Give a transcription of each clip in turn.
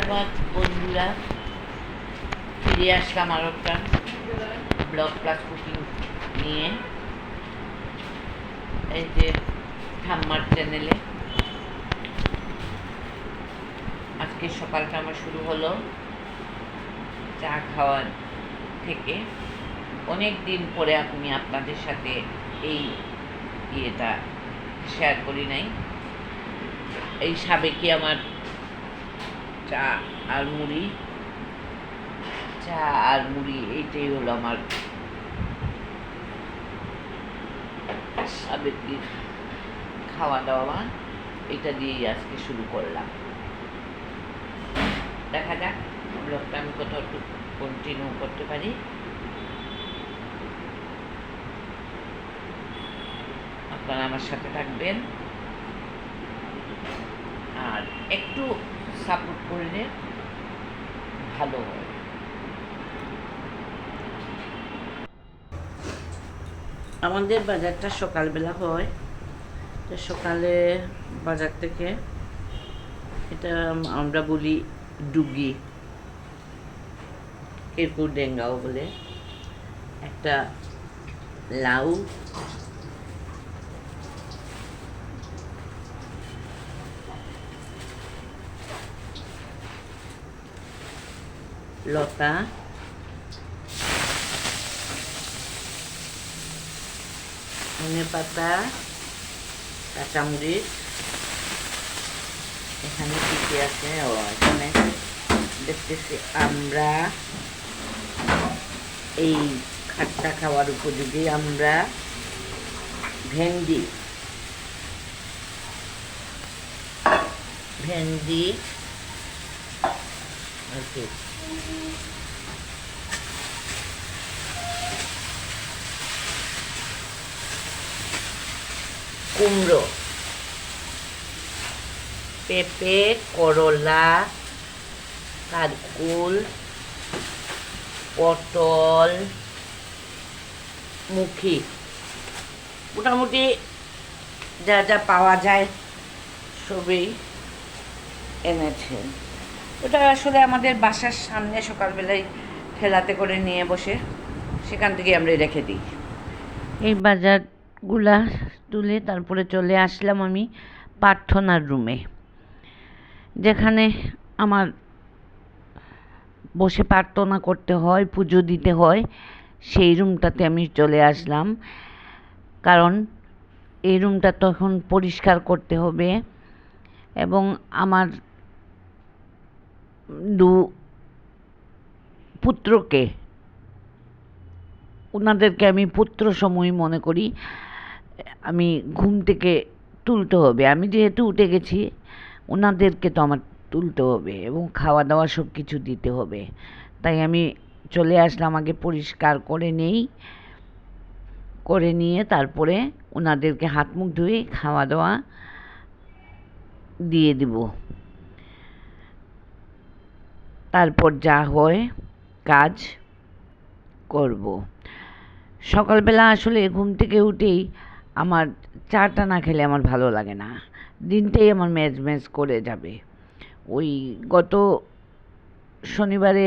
সুপ্রভাত বন্ধুরা, ফিরে আসলাম আরও একটা ব্লগ প্লাস কুকিং নিয়ে। এই যে ঠাম্মার চ্যানেলে আজকে সকালটা আমার শুরু হলো চা খাওয়ার থেকে। অনেক দিন পরে আমি আপনাদের সাথে এই ইয়েটা শেয়ার করি নাই। এই সাবেকি আমার চা আর মুড়ি, এইটাই হলো আমার সাবেকি খাওয়া দাওয়া। এটা দিয়েই আজকে শুরু করলাম। দেখা যাক ব্লগটা আমি কতটুকু কন্টিনিউ করতে পারি। আপনারা আমার সাথে থাকবেন আর একটু সাপোর্ট করলে ভালো হয়। আমাদের বাজারটা সকালবেলা হয়, তো সকালে বাজার থেকে এটা আমরা বলি ডুগি, এরকম ডেঙ্গাও বলে, একটা লাউ, লতা, ধনে পাতা, কাঁচামরিচ, এখানে কী কী আছে, এখানে দেখতেছি আমরা, এই খাট্টা খাওয়ার উপযোগী আমরা, ভেন্ডি, ওকে, কুমড়ো, পেঁপে, করলা, কারকুল, পটল, মুখি, মোটামুটি যা যা পাওয়া যায় সবই এনেছেন। ওটা আসলে আমাদের বাসার সামনে সকালবেলায় ঠেলাতে করে নিয়ে বসে সেখান থেকে আমরা রেখে দিই। এই বাজারগুলা তুলে তারপরে চলে আসলাম আমি প্রার্থনার রুমে, যেখানে আমার বসে প্রার্থনা করতে হয়, পুজো দিতে হয়। সেই রুমটাতে আমি চলে আসলাম, কারণ এই রুমটা তখন পরিষ্কার করতে হবে। এবং আমার দু পুত্রকে, ওনাদেরকে আমি পুত্র সময় মনে করি, আমি ঘুম থেকে তুলতে হবে। আমি যেহেতু উঠে গেছি, ওনাদেরকে তো আমার তুলতে হবে এবং খাওয়া দাওয়া সব কিছু দিতে হবে। তাই আমি চলে আসলাম, আগে পরিষ্কার করে নিয়ে তারপরে ওনাদেরকে হাত মুখ ধুয়ে খাওয়া দাওয়া দিয়ে দিব। তারপর যা হয় কাজ করব। সকালবেলা আসলে ঘুম থেকে উঠেই আমার চাটা না খেলে আমার ভালো লাগে না, দিনটাই আমার ম্যাজ করে যাবে। ওই গত শনিবারে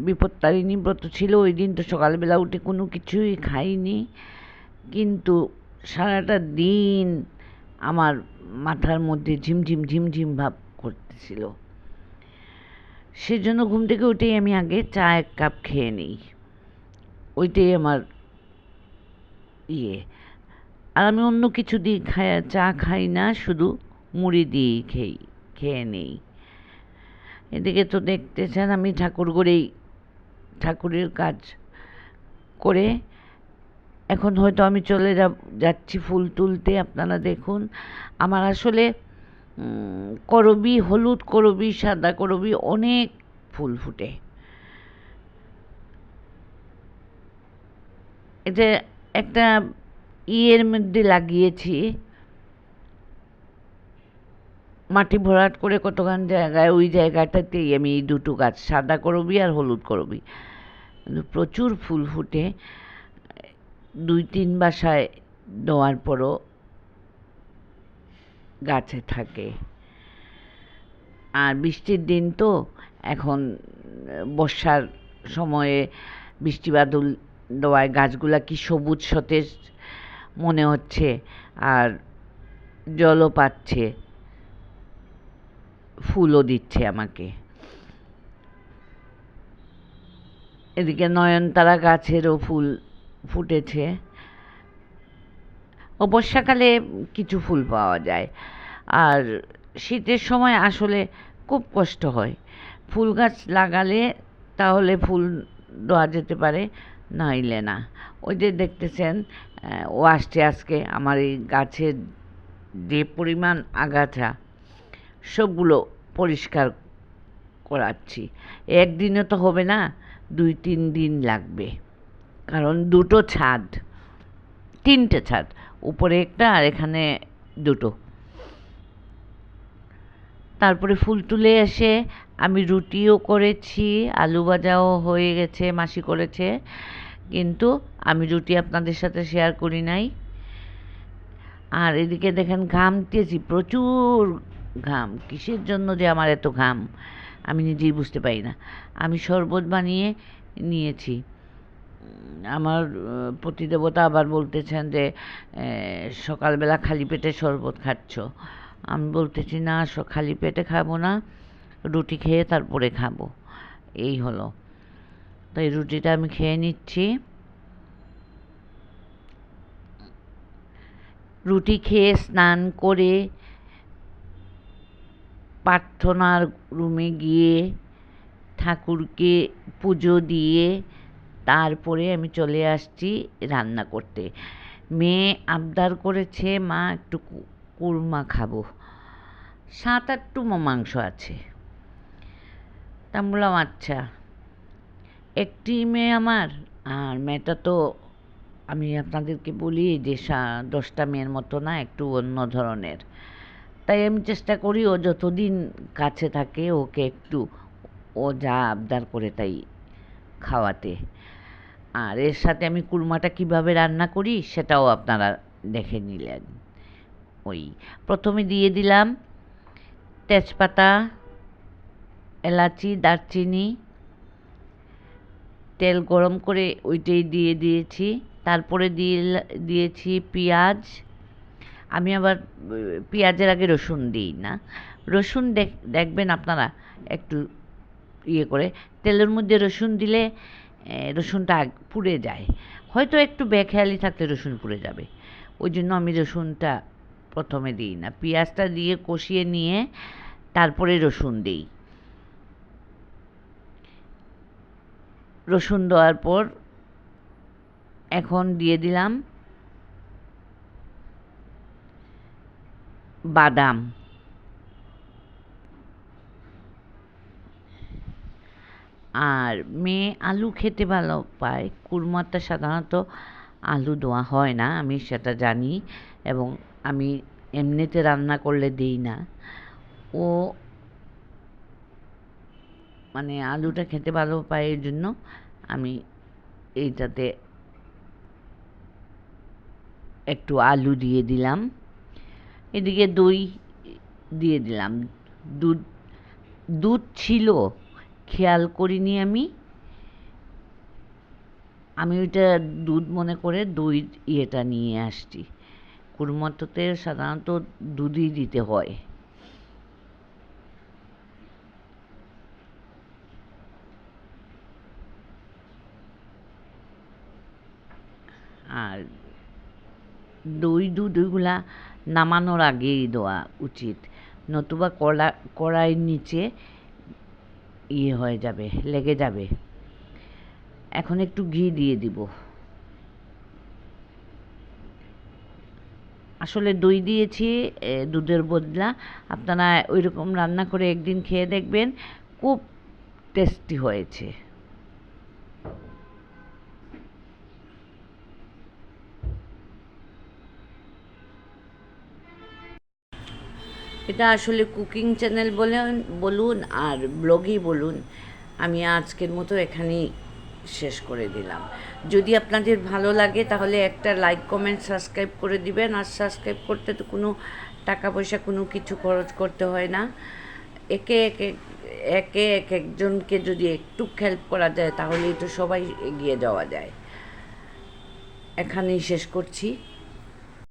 বিপত্তারিণী ব্রত ছিল, ওই দিন তো সকালবেলা উঠে কোনো কিছুই খাইনি, কিন্তু সারাটা দিন আমার মাথার মধ্যে ঝিমঝিম ভাব করতেছিল। সেজন্য ঘুম থেকে উঠেই আমি আগে চা 1 কাপ খেয়ে নিই, ওইটাই আমার ইয়ে। আর আমি অন্য কিছু দিয়ে চা খাই না, শুধু মুড়ি দিয়েই খেয়ে নিই। এদিকে তো দেখতেছেন আমি ঠাকুরের কাজ করে এখন হয়তো আমি চলে যাচ্ছি ফুল তুলতে। আপনারা দেখুন, আমার আসলে করবী, হলুদ করবী, সাদা করবী, অনেক ফুল ফুটে। এটা একটা ইয়ের মধ্যে লাগিয়েছি, মাটি ভরাট করে কতখান জায়গায়, ওই জায়গাটাতেই আমি এই দুটো গাছ, সাদা করবী আর হলুদ করবী, প্রচুর ফুল ফুটে। 2-3 বাসায় দেওয়ার পরও গাছে থাকে। আর বৃষ্টির দিন তো এখন বর্ষার সময়ে বৃষ্টি বাদল দেওয়ায় গাছগুলা কি সবুজ সতেজ মনে হচ্ছে, আর জলও পাচ্ছে, ফুলও দিচ্ছে আমাকে। এদিকে নয়নতারা গাছেরও ফুল ফুটেছে। বর্ষাকালে কিছু ফুল পাওয়া যায়, আর শীতের সময় আসলে খুব কষ্ট হয়। ফুল গাছ লাগালে তাহলে ফুল দেওয়া যেতে পারে, নইলে না। ওই যে দেখতেছেন ও আসছে আজকে, আমার এই গাছের যে পরিমাণ আগাছা সবগুলো পরিষ্কার করাচ্ছি। একদিনে তো হবে না, 2-3 দিন লাগবে, কারণ 2টো ছাদ, 3টে ছাদ, উপরে একটা আর এখানে 2টো। তারপরে ফুল তুলে এসে আমি রুটিও করেছি, আলু ভাজাও হয়ে গেছে, মাসি করেছে, কিন্তু আমি রুটি আপনাদের সাথে শেয়ার করি নাই। আর এদিকে দেখেন ঘামতেছি, প্রচুর ঘাম। কিসের জন্য যে আমার এত ঘাম আমি নিজেই বুঝতে পারি না। আমি শরবত বানিয়ে নিয়েছি। আমার পতিদেবতা আবার বলতেছেন যে সকালবেলা খালি পেটে শরবত খাচ্ছ। আমি বলতেছি না, খালি পেটে খাবো না, রুটি খেয়ে তারপরে খাবো। এই হলো, তাই রুটিটা আমি খেয়ে নিচ্ছি। রুটি খেয়ে স্নান করে প্রার্থনার রুমে গিয়ে ঠাকুরকে পুজো দিয়ে তারপরে আমি চলে আসছি রান্না করতে। মেয়ে আবদার করেছে, মা একটু কুরমা খাবো, 7-8 মাংস আছে। তা বললাম আচ্ছা। একটি মেয়ে আমার, আর মেয়েটা তো আমি আপনাদেরকে বলি যে 10টা মেয়ের মতো না, একটু অন্য ধরনের। তাই আমি চেষ্টা করি ও যতদিন কাছে থাকে ওকে একটু, ও যা আবদার করে তাই খাওয়াতে। আর এর সাথে আমি কুরমাটা কিভাবে রান্না করি সেটাও আপনারা দেখে নিলেন। ওই প্রথমে দিয়ে দিলাম তেজপাতা, এলাচি, দারচিনি, তেল গরম করে ওইটাই দিয়ে দিয়েছি। তারপরে দিয়েছি পেঁয়াজ। আমি আবার পেঁয়াজের আগে রসুন দিই না। রসুন দেখবেন আপনারা একটু ইয়ে করে, তেলের মধ্যে রসুন দিলে রসুনটা পুড়ে যায়, হয়তো একটু বেখেয়ালি থাকলে রসুন পুড়ে যাবে, ওই জন্য আমি রসুনটা প্রথমে দিই না। পেঁয়াজটা দিয়ে কষিয়ে নিয়ে তারপরে রসুন দিই। রসুন দেওয়ার পর এখন দিয়ে দিলাম বাদাম, আর মেয়ে আলু খেতে ভালো পায়। কুরমাটা সাধারণত আলু দেওয়া হয় না, আমি সেটা জানি, এবং আমি এমনিতে রান্না করলে দিই না। ও মানে আলুটা খেতে ভালো পায়, এর জন্য আমি এইটাতে একটু আলু দিয়ে দিলাম। এদিকে দই দিয়ে দিলাম। দুধ দুধ ছিল, খেয়াল করিনি আমি। ওইটা দুধ মনে করে দই ইয়েটা নিয়ে আসছি। কুরমাতে সাধারণত দুধই দিতে হয়। আর দুধ ওইগুলা নামানোর আগেই দেওয়া উচিত, নতুবা কড়াইয়ের নিচে ইয়ে হয়ে যাবে, লেগে যাবে। এখন একটু ঘি দিয়ে দিব। আসলে দই দিয়েছি দুধের বদলা। আপনারা ওইরকম রান্না করে একদিন খেয়ে দেখবেন, খুব টেস্টি হয়েছে। এটা আসলে কুকিং চ্যানেল বলুন আর ব্লগই বলুন, আমি আজকের মতো এখানেই শেষ করে দিলাম। যদি আপনাদের ভালো লাগে তাহলে একটা লাইক, কমেন্ট, সাবস্ক্রাইব করে দিবেন। আর সাবস্ক্রাইব করতে তো কোনো টাকা পয়সা কোনো কিছু খরচ করতে হয় না। একে একে একে এক একজনকে যদি একটু হেল্প করা যায় তাহলেই তো সবাই এগিয়ে যাওয়া যায়। এখানেই শেষ করছি।